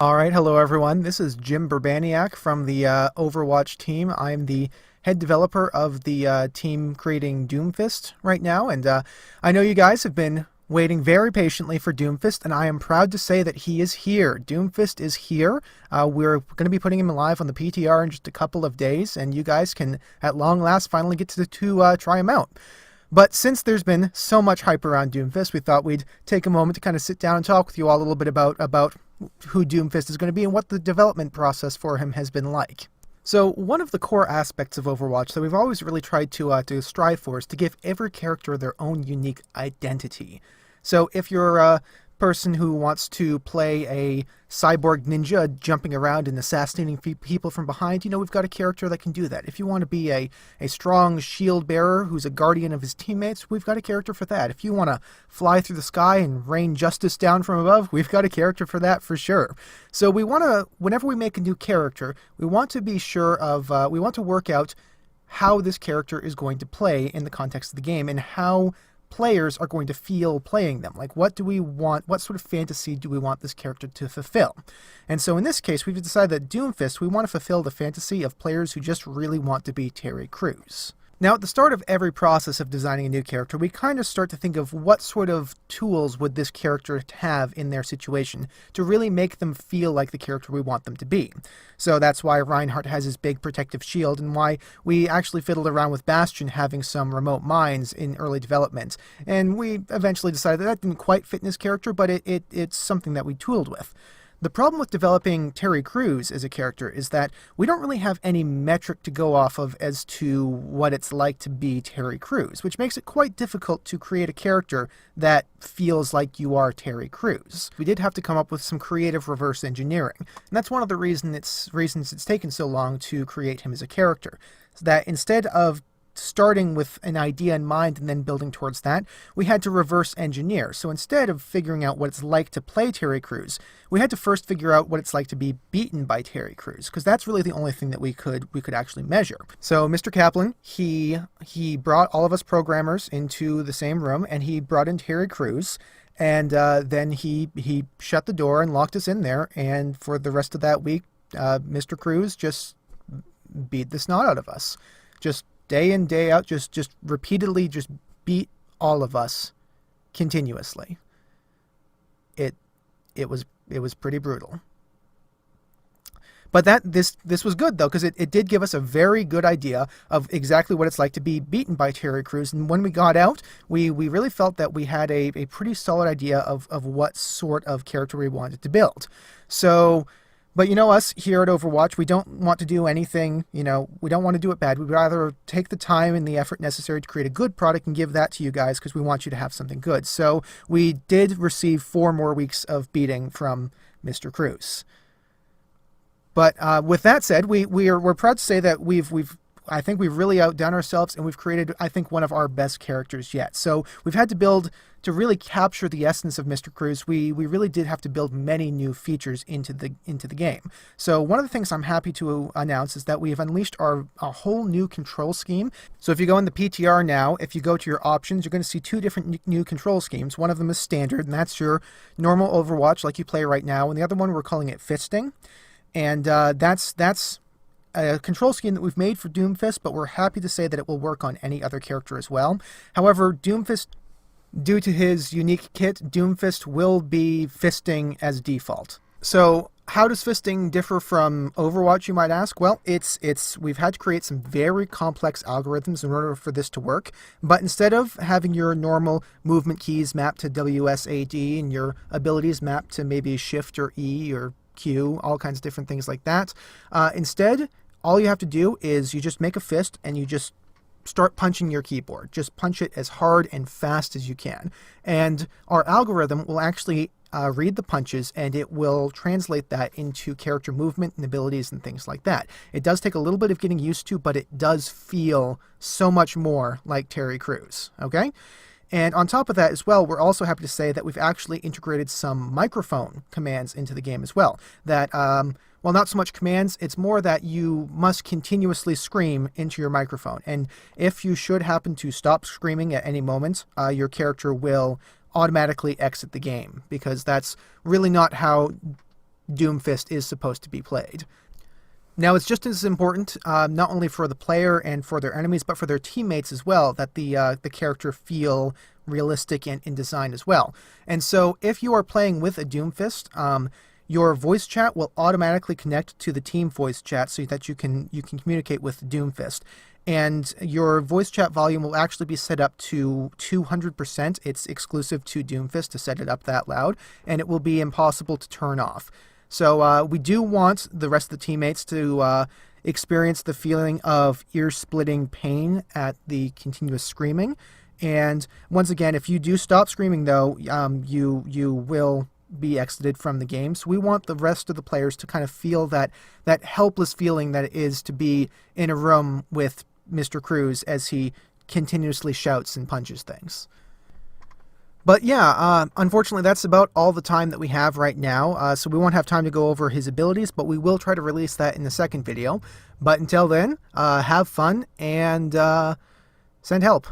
Alright, hello everyone. This is Jim Burbaniack from the Overwatch team. I'm the head developer of the team creating Doomfist right now, and I know you guys have been waiting very patiently for Doomfist, and I am proud to say that he is here. Doomfist is here. We're going to be putting him live on the PTR in just a couple of days, and you guys can, at long last, finally get to try him out. But since there's been so much hype around Doomfist, we thought we'd take a moment to kind of sit down and talk with you all a little bit about who Doomfist is going to be and what the development process for him has been like. So one of the core aspects of Overwatch that we've always really tried to strive for is to give every character their own unique identity. So if you're a person who wants to play a cyborg ninja jumping around and assassinating people from behind, we've got a character that can do that. If you want to be a strong shield bearer who's a guardian of his teammates, we've got a character for that. If you want to fly through the sky and rain justice down from above, we've got a character for that for sure. So we want to, whenever we make a new character, we want to be sure of, we want to work out how this character is going to play in the context of the game and how players are going to feel playing them. Like, what do we want? What sort of fantasy do we want this character to fulfill? And so in this case, we've decided that Doomfist, we want to fulfill the fantasy of players who just really want to be Terry Crews. Now, at the start of every process of designing a new character, we kind of start to think of what sort of tools would this character have in their situation to really make them feel like the character we want them to be. So that's why Reinhardt has his big protective shield, and why we actually fiddled around with Bastion having some remote mines in early development. And we eventually decided that didn't quite fit in his character, but it's something that we tooled with. The problem with developing Terry Crews as a character is that we don't really have any metric to go off of as to what it's like to be Terry Crews, which makes it quite difficult to create a character that feels like you are Terry Crews. We did have to come up with some creative reverse engineering, and that's one of the reasons it's taken so long to create him as a character. So that instead of starting with an idea in mind and then building towards that, we had to reverse engineer. So instead of figuring out what it's like to play Terry Crews, we had to first figure out what it's like to be beaten by Terry Crews, because that's really the only thing that we could actually measure. So Mr. Kaplan, he brought all of us programmers into the same room, and he brought in Terry Crews, and then he shut the door and locked us in there, and for the rest of that week, Mr. Crews just beat the snot out of us. Just day in, day out, just repeatedly just beat all of us continuously. It was pretty brutal. But this was good, though, because it did give us a very good idea of exactly what it's like to be beaten by Terry Crews. And when we got out, we really felt that we had a pretty solid idea of what sort of character we wanted to build. So, but us here at Overwatch, we don't want to do anything, we don't want to do it bad. We'd rather take the time and the effort necessary to create a good product and give that to you guys because we want you to have something good. So we did receive 4 more weeks of beating from Mr. Crews. But with that said, we're proud to say that I think we've really outdone ourselves, and we've created, I think, one of our best characters yet. So we've had to build, to really capture the essence of Mr. Crews, we really did have to build many new features into the game. So one of the things I'm happy to announce is that we have unleashed a whole new control scheme. So if you go in the PTR now, if you go to your options, you're going to see 2 different new control schemes. One of them is standard, and that's your normal Overwatch like you play right now, and the other one we're calling it fisting. And that's a control scheme that we've made for Doomfist, but we're happy to say that it will work on any other character as well. However, Doomfist, due to his unique kit, Doomfist will be fisting as default. So how does fisting differ from Overwatch, you might ask? Well, we've had to create some very complex algorithms in order for this to work, but instead of having your normal movement keys mapped to WSAD and your abilities mapped to maybe Shift or E or Q, all kinds of different things like that, instead, all you have to do is you just make a fist and you just start punching your keyboard. Just punch it as hard and fast as you can. And our algorithm will actually read the punches, and it will translate that into character movement and abilities and things like that. It does take a little bit of getting used to, but it does feel so much more like Terry Crews, okay? And on top of that as well, we're also happy to say that we've actually integrated some microphone commands into the game as well. That, well, not so much commands, it's more that you must continuously scream into your microphone. And if you should happen to stop screaming at any moment, your character will automatically exit the game, because that's really not how Doomfist is supposed to be played. Now, it's just as important, not only for the player and for their enemies, but for their teammates as well, that the character feel realistic and in design as well. And so, if you are playing with a Doomfist, your voice chat will automatically connect to the team voice chat so that you can communicate with Doomfist. And your voice chat volume will actually be set up to 200%. It's exclusive to Doomfist to set it up that loud, and it will be impossible to turn off. So we do want the rest of the teammates to experience the feeling of ear-splitting pain at the continuous screaming. And once again, if you do stop screaming, though, you will be exited from the game. So we want the rest of the players to kind of feel that helpless feeling that it is to be in a room with Mr. Cruz as he continuously shouts and punches things. But yeah, unfortunately, that's about all the time that we have right now, so we won't have time to go over his abilities, but we will try to release that in the second video. But until then, have fun and send help.